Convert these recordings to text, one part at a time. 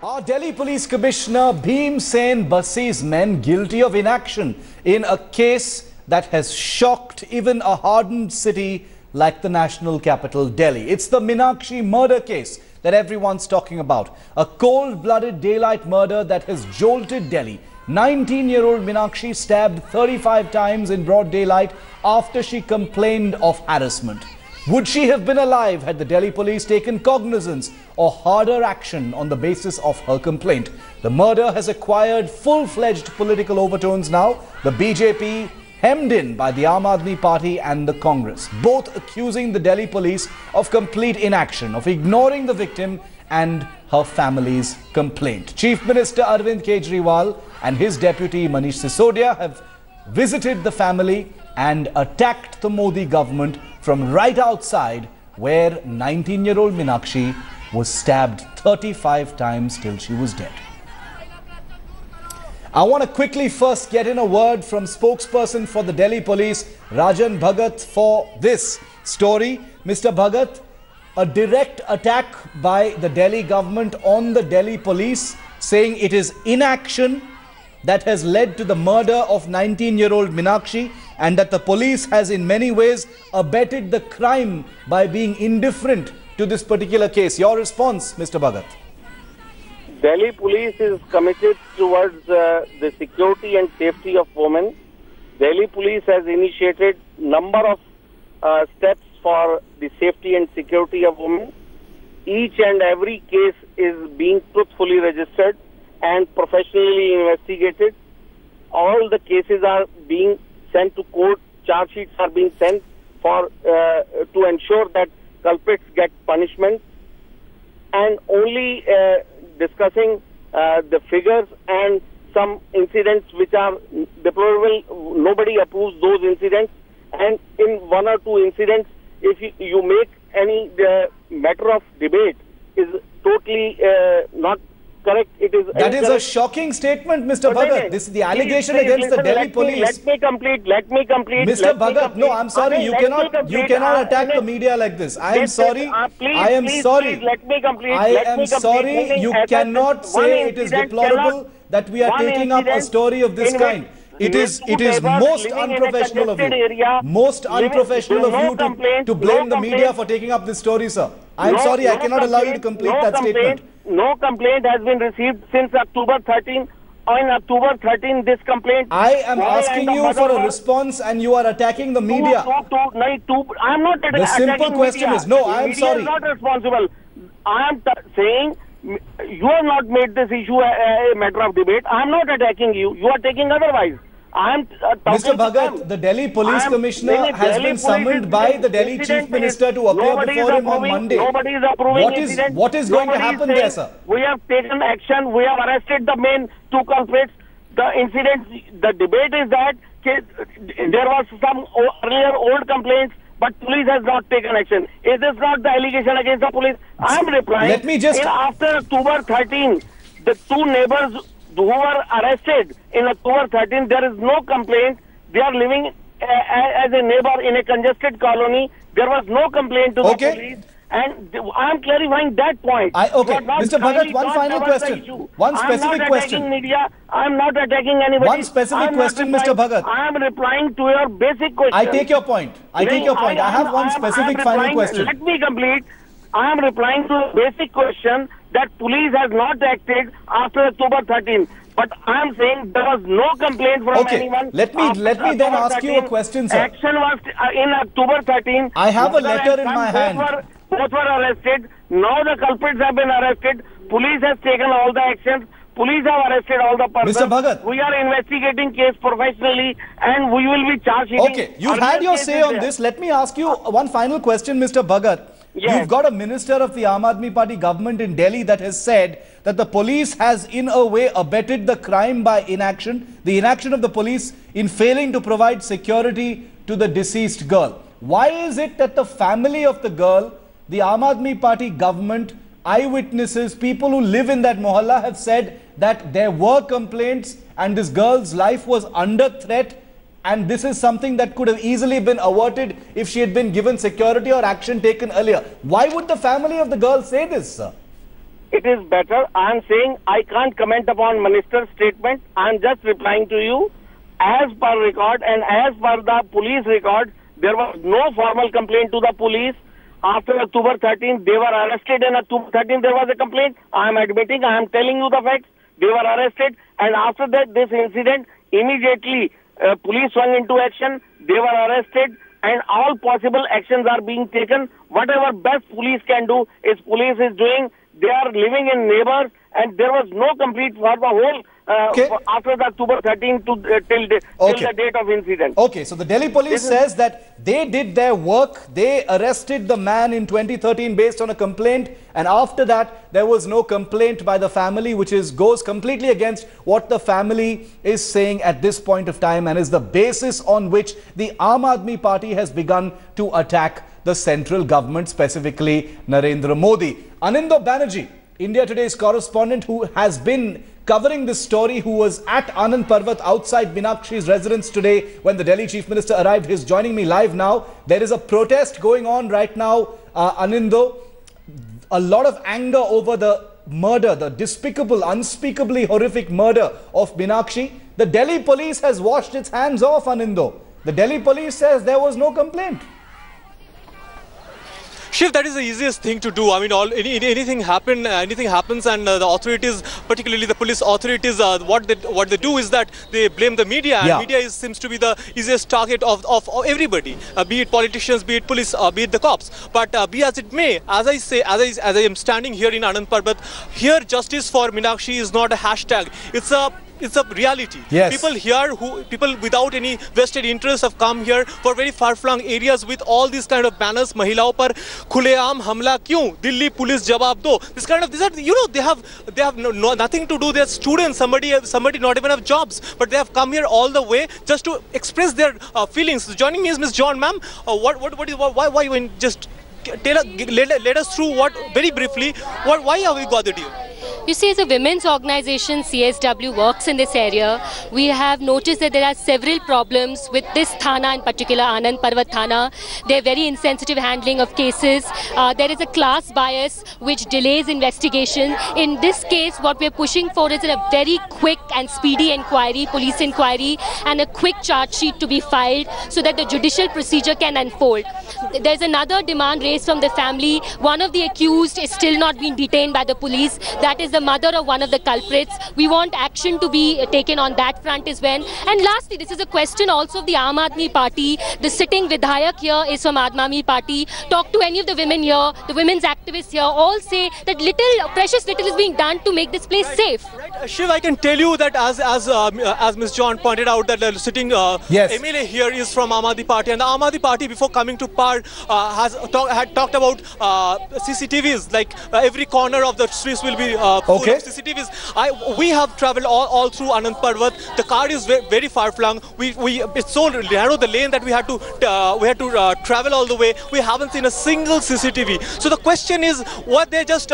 Our Delhi Police Commissioner Bhim Sen Basi's men guilty of inaction in a case that has shocked even a hardened city like the national capital, Delhi. It's the Minakshi murder case that everyone's talking about. A cold-blooded daylight murder that has jolted Delhi. 19-year-old Minakshi stabbed 35 times in broad daylight after she complained of harassment. Would she have been alive had the Delhi police taken cognizance or harder action on the basis of her complaint? The murder has acquired full-fledged political overtones now. The BJP hemmed in by the Aam Aadmi Party and the Congress, both accusing the Delhi police of complete inaction, of ignoring the victim and her family's complaint. Chief Minister Arvind Kejriwal and his deputy Manish Sisodia have visited the family and attacked the Modi government from right outside where 19-year-old Minakshi was stabbed 35 times till she was dead. I want to quickly first get in a word from spokesperson for the Delhi police, Rajan Bhagat, for this story. Mr. Bhagat, a direct attack by the Delhi government on the Delhi police, saying it is inaction that has led to the murder of 19-year-old Minakshi, and that the police has in many ways abetted the crime by being indifferent to this particular case. Your response, Mr. Bhagat? Delhi police is committed towards the security and safety of women. Delhi police has initiated number of steps for the safety and security of women. Each and every case is being truthfully registered and professionally investigated. All the cases are being sent to court. Charge sheets are being sent for to ensure that culprits get punishment. And only discussing the figures and some incidents which are deplorable, nobody approves those incidents. And in one or two incidents, if you make any matter of debate, is totally not correct. That is a shocking statement, Mr. Bhagat. This is the allegation against the Delhi police. Let me complete. Mr. Bhagat, no, I'm sorry. You cannot attack the media like this. I am sorry. I am sorry. Let me complete. I am sorry. You cannot say it is deplorable that we are taking up a story of this kind. It is most unprofessional of you. Most unprofessional of you to blame the media for taking up this story, sir. I am sorry. I cannot allow you to complete that statement. No complaint has been received since October 13. On October 13, this complaint... I am asking you for a response and you are attacking the media. I am not attacking the simple question is, no, I am sorry. Media is not responsible. I am saying, you have not made this issue a matter of debate. I am not attacking you. You are taking otherwise. Mr. Bhagat, the Delhi Police Commissioner has been summoned by the Delhi Chief Minister to appear before him on Monday. Nobody is approving what is going to happen there, sir? We have taken action. We have arrested the main two culprits. The incident, the debate is that there was some earlier old complaints, but police has not taken action. Is this not the allegation against the police? I am replying. Let me just... After October 13, the two neighbors who were arrested in October 13, there is no complaint. They are living as a neighbor in a congested colony. There was no complaint to the police. And I am clarifying that point. Mr. Bhagat, one final question. One specific question. I am not attacking anybody. One specific question, Mr. Bhagat. I am replying to your basic question. I take your point. I have one specific final question. Let me complete. I am replying to a basic question that police has not acted after October 13. But I am saying there was no complaint from anyone. Let me then ask you a question, sir. Action was in October 13. I have a letter in my hand. Both were arrested. Now the culprits have been arrested. Police has taken all the actions. Police have arrested all the persons. Mr. Bhagat. We are investigating case professionally and we will be charging. Okay, you've had your say on this. Let me ask you one final question, Mr. Bhagat. Yes. You've got a minister of the Aam Aadmi Party government in Delhi that has said that the police has in a way abetted the crime by inaction, the inaction of the police in failing to provide security to the deceased girl. Why is it that the family of the girl, the Aam Aadmi Party government, eyewitnesses, people who live in that mohalla have said that there were complaints and this girl's life was under threat? And this is something that could have easily been averted if she had been given security or action taken earlier. Why would the family of the girl say this, sir? it is better. I am saying I can't comment upon minister's statement. I am just replying to you. As per record and as per the police record, there was no formal complaint to the police. After October 13th, they were arrested. And October 13th, there was a complaint. I am admitting, I am telling you the facts. They were arrested. And after that, this incident, immediately police swung into action. They were arrested. And all possible actions are being taken. Whatever best police can do is police is doing. They are living in neighbors. And there was no complaint for the whole after the October 13th till the date of incident. Okay, so the Delhi police says that they did their work. They arrested the man in 2013 based on a complaint, and after that there was no complaint by the family, which goes completely against what the family is saying at this point of time, and is the basis on which the Aam Aadmi Party has begun to attack the central government, specifically Narendra Modi. Anindo Banerjee, India Today's correspondent, who has been covering this story, who was at Anand Parvat outside Minakshi's residence today when the Delhi Chief Minister arrived, is joining me live now. There is a protest going on right now, Anindo. A lot of anger over the murder, the despicable, unspeakably horrific murder of Minakshi. The Delhi police has washed its hands off, Anindo. The Delhi police says there was no complaint. Shiv, that is the easiest thing to do. I mean, anything happens, and the authorities, particularly the police authorities, what they do is that they blame the media. And media seems to be the easiest target of everybody, be it politicians, be it police, be it the cops. But be as it may, as I am standing here in Anand Parbat, here justice for Minakshi is not a hashtag. It's a reality. Yes. People without any vested interest have come here for very far-flung areas with all these kind of banners. Mahilaon par khuleaam hamla kyun? Delhi police jawab do. They have nothing to do. They're students. Somebody not even have jobs, but they have come here all the way just to express their feelings. Joining me is Miss John, ma'am. Why you just let us through very briefly. Why have we gathered here? You see, as a women's organization, CSW works in this area. We have noticed that there are several problems with this Thana, in particular Anand Parvat Thana. They're very insensitive handling of cases. There is a class bias which delays investigation. In this case, what we're pushing for is a very quick and speedy inquiry, police inquiry, and a quick charge sheet to be filed so that the judicial procedure can unfold. There's another demand raised from the family. One of the accused is still not being detained by the police. That is the mother of one of the culprits. We want action to be taken on that front as well. And lastly, this is a question also of the Aam Aadmi Party. The sitting Vidhayak here is from Aam Aadmi Party. Talk to any of the women here, the women's activists here, all say that precious little is being done to make this place safe. Right. Shiv, I can tell you that as Ms. John pointed out, that the sitting MLA here is from Aam Aadmi Party, and the Aam Aadmi Party, before coming to power, had talked about CCTVs, like every corner of the streets will be full of CCTVs. We have traveled all through Anand Parvat. The car is very far flung. It's so narrow, the lane, that we had to travel all the way. We haven't seen a single CCTV. So the question is, were they just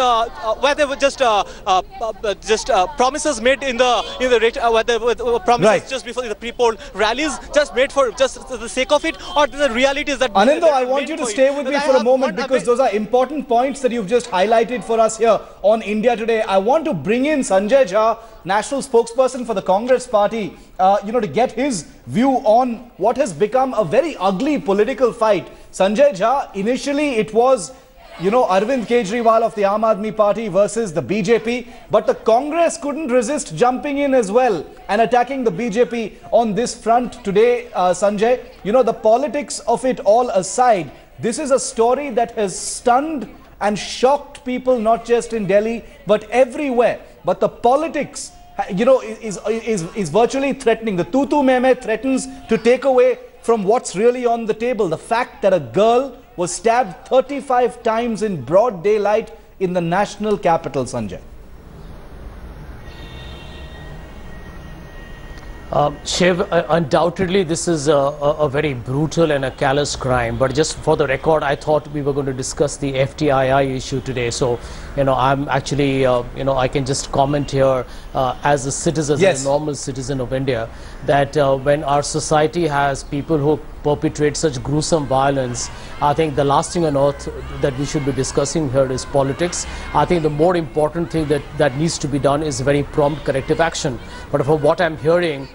promises made in the promises just before the pre-poll rallies, just made for just the sake of it, or the reality is that Anindo, I want you to stay with me for a moment, because those are important points that you've just highlighted for us here on India Today. I want to bring in Sanjay Jha, national spokesperson for the Congress party, to get his view on what has become a very ugly political fight. Sanjay Jha, initially it was, Arvind Kejriwal of the Aam Aadmi Party versus the BJP, but the Congress couldn't resist jumping in as well and attacking the BJP on this front today, Sanjay. The politics of it all aside, this is a story that has stunned and shocked people, not just in Delhi, but everywhere. But the politics, is virtually threatening. The tutu meme threatens to take away from what's really on the table. The fact that a girl was stabbed 35 times in broad daylight in the national capital, Sanjay. Shiv, undoubtedly this is a very brutal and a callous crime, but just for the record, I thought we were going to discuss the FTII issue today. So, I'm actually, I can just comment here as a citizen, as a normal citizen of India, that when our society has people who perpetrate such gruesome violence. I think the last thing on earth that we should be discussing here is politics. I think the more important thing that needs to be done is very prompt corrective action. But from what I'm hearing,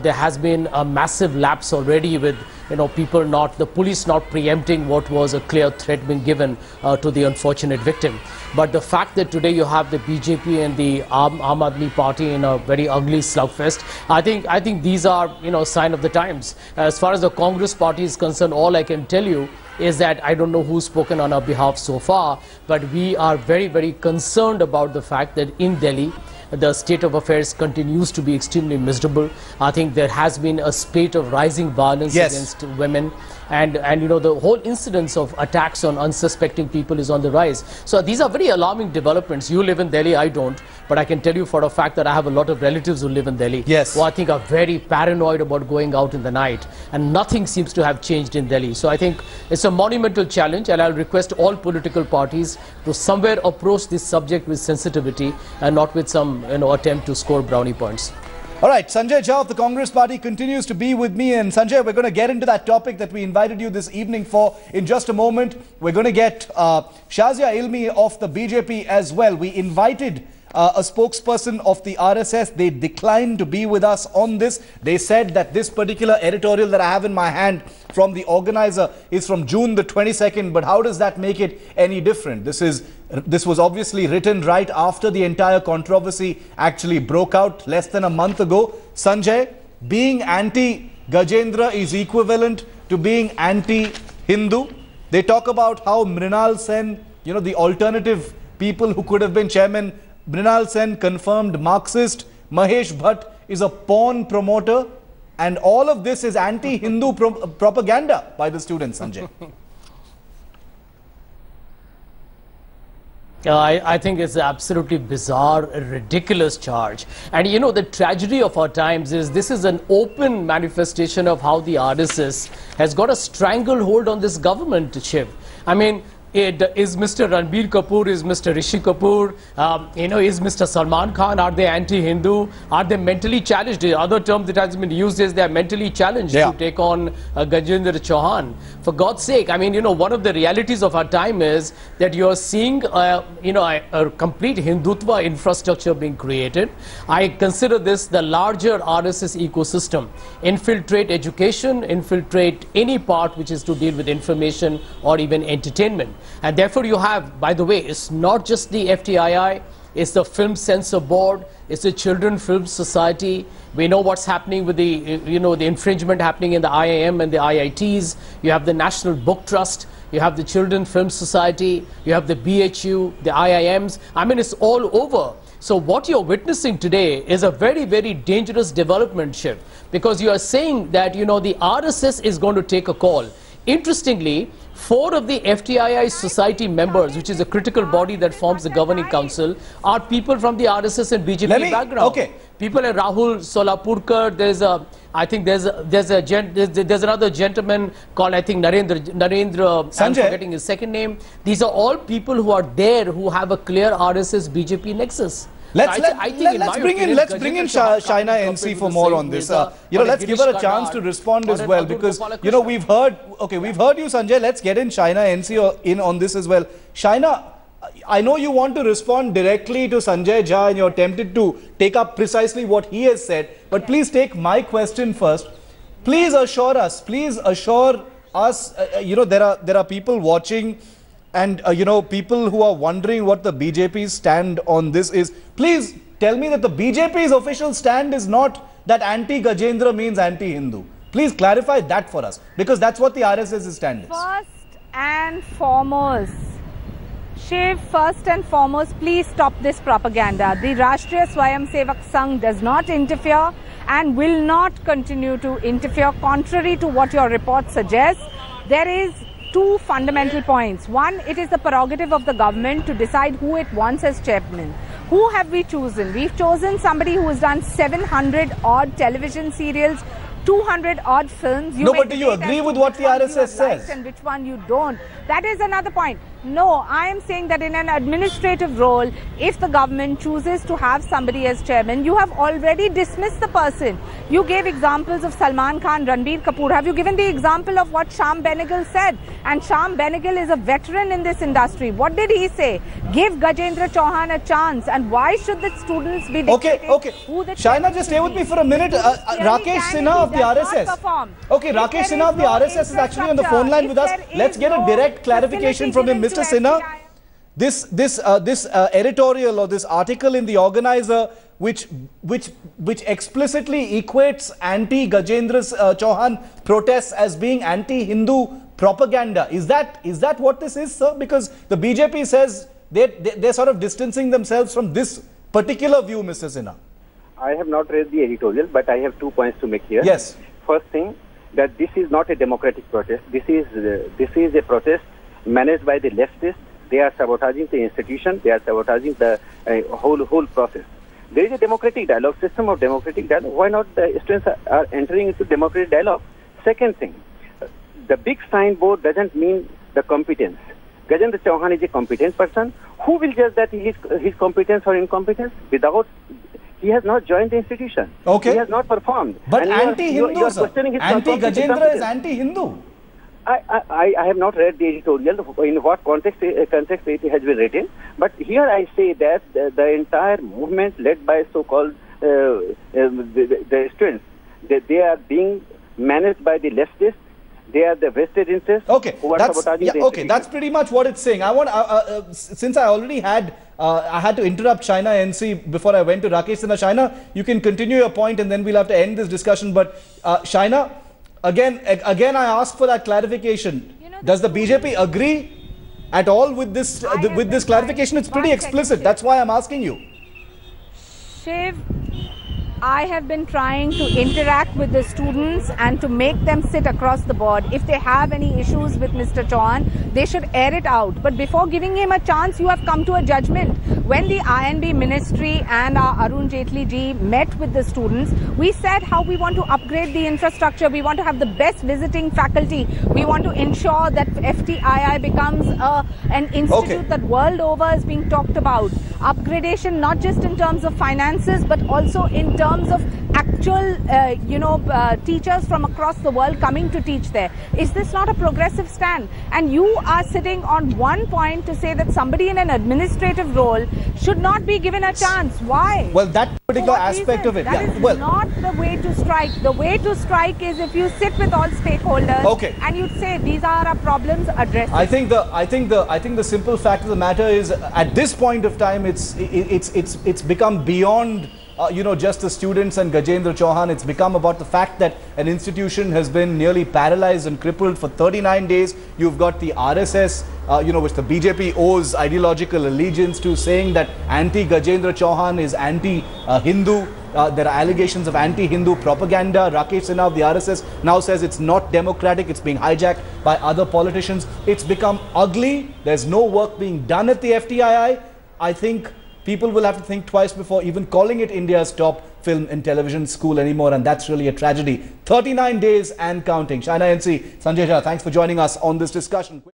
there has been a massive lapse already with the police not preempting what was a clear threat being given to the unfortunate victim. But the fact that today you have the BJP and the Aam Aadmi Party in a very ugly slugfest, I think these are sign of the times. As far as the Congress Party is concerned, all I can tell you is that I don't know who's spoken on our behalf so far, but we are very, very concerned about the fact that in Delhi, the state of affairs continues to be extremely miserable. I think there has been a spate of rising violence against women, and the whole incidence of attacks on unsuspecting people is on the rise. So these are very alarming developments. You live in Delhi, I don't, but I can tell you for a fact that I have a lot of relatives who live in Delhi who I think are very paranoid about going out in the night, and nothing seems to have changed in Delhi. So I think it's a monumental challenge, and I'll request all political parties to somewhere approach this subject with sensitivity and not with some attempt to score brownie points. All right, Sanjay Jha of the Congress Party continues to be with me. And Sanjay, we're going to get into that topic that we invited you this evening for in just a moment. We're going to get Shazia Ilmi of the BJP as well. We invited a spokesperson of the RSS. They declined to be with us on this. They said that this particular editorial that I have in my hand from the organizer is from June the 22nd. But how does that make it any different? This was obviously written right after the entire controversy actually broke out less than a month ago. Sanjay, being anti-Gajendra is equivalent to being anti-Hindu. They talk about how Mrinal Sen, the alternative people who could have been chairman, Mrinal Sen confirmed Marxist, Mahesh Bhatt is a porn promoter, and all of this is anti-Hindu propaganda by the students, Sanjay. I think it's an absolutely bizarre, ridiculous charge. And the tragedy of our times is this is an open manifestation of how the RSS has got a stranglehold on this government, Shiv. I mean, is Mr. Ranbir Kapoor, is Mr. Rishi Kapoor, is Mr. Salman Khan, are they anti-Hindu? Are they mentally challenged? The other term that has been used is they are mentally challenged to take on Gajendra Chauhan. For God's sake, I mean, one of the realities of our time is that you are seeing, a complete Hindutva infrastructure being created. I consider this the larger RSS ecosystem. Infiltrate education, infiltrate any part which is to deal with information or even entertainment. And therefore you have, by the way, it's not just the FTII, it's the Film Censor Board, it's the Children Film Society. We know what's happening with the, the infringement happening in the IIM and the IITs. You have the National Book Trust, you have the Children Film Society, you have the BHU, the IIMs. I mean, it's all over. So what you're witnessing today is a very, very dangerous development shift, because you are saying that, the RSS is going to take a call. Interestingly, 4 of the FTII society members, which is a critical body that forms the governing council, are people from the RSS and BJP background. People like Rahul Solapurkar. There's another gentleman called, I think, Narendra. I'm forgetting his second name. These are all people who are there who have a clear RSS BJP nexus. Let's bring in Shaina NC for more on this. Let's give her a chance to respond as well, because we've heard you, Sanjay. Let's get in Shaina NC in on this as well. Shaina, I know you want to respond directly to Sanjay Jha and you're tempted to take up precisely what he has said, but please take my question first. Please assure us, there are people watching, and people who are wondering what the BJP's stand on this is. Please tell me that the BJP's official stand is not that anti-Gajendra means anti-Hindu. Please clarify that for us, because that's what the RSS's stand is. First and foremost, Shiv, please stop this propaganda. The Rashtriya Swayamsevak Sangh does not interfere and will not continue to interfere, contrary to what your report suggests. There is 2 fundamental points. One, it is the prerogative of the government to decide who it wants as chairman. Who have we chosen? We've chosen somebody who has done 700 odd television serials, 200 odd films. No, but do you agree with what the RSS says? And which one you don't. That is another point. No, I am saying that in an administrative role, if the government chooses to have somebody as chairman, you have already dismissed the person. You gave examples of Salman Khan, Ranbir Kapoor. Have you given the example of what Shyam Benegal said? And Shyam Benegal is a veteran in this industry. What did he say? Give Gajendra Chauhan a chance. And why should the students be dictating who the Shaina, just stay with me for a minute. Rakesh Sinha of the RSS. Okay, Rakesh Sinha of the RSS is actually on the phone line with us. Let's get a direct clarification from him. Mr. Sinha, this editorial or this article in the Organizer, which explicitly equates anti-Gajendra Chauhan protests as being anti-Hindu propaganda. Is that what this is, sir? Because the BJP says they're sort of distancing themselves from this particular view, Mr. Sinha. I have not read the editorial, but I have 2 points to make here. Yes. First thing, that this is not a democratic protest. This is a protest managed by the leftists. They are sabotaging the institution. They are sabotaging the whole process. There is a democratic dialogue, system of democratic dialogue. Why not the students are entering into democratic dialogue? Second thing, the big signboard doesn't mean the competence. Gajendra Chauhan is a competent person. Who will judge that his competence or incompetence? He has not joined the institution. Okay. He has not performed. But anti-Hindu, sir. Anti-Gajendra is anti-Hindu. I have not read the editorial, in what context it has been written. But here I say that the entire movement led by so-called the students, they are being managed by the leftists. They are the vested interests who are sabotaging the institution. That's pretty much what it's saying. I want, since I already had, I had to interrupt Shaina NC before I went to Rakesh Sinha. Shaina, you can continue your point and then we'll have to end this discussion. But Shaina, again, I ask for that clarification. Does the BJP agree at all with this clarification? It's pretty explicit. That's why I'm asking you. Shiv, I have been trying to interact with the students and to make them sit across the board. If they have any issues with Mr. Chauhan, they should air it out. But before giving him a chance, you have come to a judgment. When the INB ministry and our Arun Jaitley ji met with the students, we said how we want to upgrade the infrastructure. We want to have the best visiting faculty. We want to ensure that FTII becomes an institute that world over is being talked about. Upgradation, not just in terms of finances, but also in terms of actual, teachers from across the world coming to teach there. Is this not a progressive stand? And you are sitting on one point to say that somebody in an administrative role should not be given a chance. Why? Well, that particular aspect of it. That is not the way to strike. The way to strike is if you sit with all stakeholders and you say these are our problems, address it. I think the simple fact of the matter is at this point of time it's become beyond just the students and Gajendra Chauhan. It's become about the fact that an institution has been nearly paralyzed and crippled for 39 days. You've got the RSS, which the BJP owes ideological allegiance to, saying that anti-Gajendra Chauhan is anti-Hindu. There are allegations of anti-Hindu propaganda. Rakesh Sinha of the RSS now says it's not democratic. It's being hijacked by other politicians. It's become ugly. There's no work being done at the FTII. I think people will have to think twice before even calling it India's top film and television school anymore, and that's really a tragedy. 39 days and counting. Shaina NC, Sanjay Jha, thanks for joining us on this discussion.